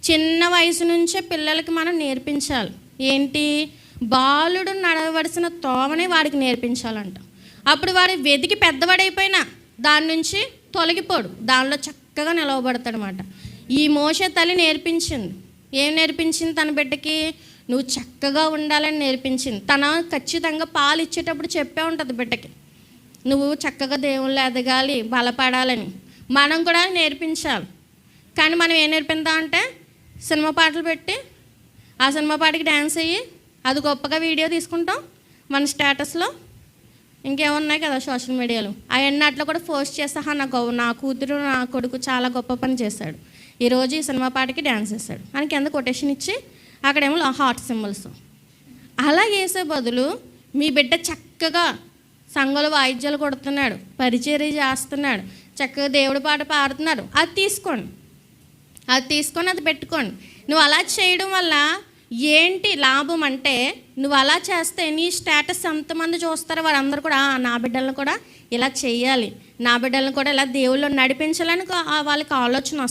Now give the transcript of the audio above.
చిన్న వయసు నుంచే పిల్లలకి మనం నేర్పించాలి. ఏంటి? బాలుడు నడవలసిన తోవనే వాడికి నేర్పించాలంట. అప్పుడు వాడు వెతికి పెద్దవాడైపోయినా దాని నుంచి తొలగిపోడు, దానిలో చక్కగా నిలవబడతాడనమాట. ఈ మోషే తల్లి నేర్పించింది. ఏం నేర్పించింది? తన బిడ్డకి నువ్వు చక్కగా ఉండాలని నేర్పించింది. తన ఖచ్చితంగా పాలు ఇచ్చేటప్పుడు చెప్పే ఉంటుంది బిడ్డకి, నువ్వు చక్కగా దేవుళ్ళు ఎదగాలి, బలపడాలని. మనం కూడా నేర్పించాలి. కానీ మనం ఏం నేర్పిద్దాం అంటే సినిమా పాటలు పెట్టి ఆ సినిమా పాటకి డ్యాన్స్ అయ్యి అది గొప్పగా వీడియో తీసుకుంటాం మన స్టేటస్లో, ఇంకేమున్నాయి కదా సోషల్ మీడియాలో, అవన్నీ అట్లా కూడా పోస్ట్ చేస్తా, నా కూతురు నా కొడుకు చాలా గొప్ప పని చేశాడు, ఈరోజు ఈ సినిమా పాటకి డ్యాన్స్ చేశాడు అని కింద కొటేషన్ ఇచ్చి అక్కడేమో హార్ట్ సింబల్స్. అలా చేసే బదులు మీ బిడ్డ చక్కగా సంఘాలు వాయిద్యాలు కొడుతున్నాడు, పరిచర్య చేస్తున్నాడు, చక్కగా దేవుడి పాట పాడుతున్నాడు, అది తీసుకొని అది పెట్టుకోండి. నువ్వు అలా చేయడం వల్ల ఏంటి లాభం అంటే, నువ్వు అలా చేస్తే నీ స్టేటస్ ఎంతమంది చూస్తారో వారందరూ కూడా నా బిడ్డలను కూడా ఇలా చేయాలి, నా బిడ్డలను కూడా ఇలా దేవుళ్ళు నడిపించాలని వాళ్ళకి ఆలోచన వస్తుంది.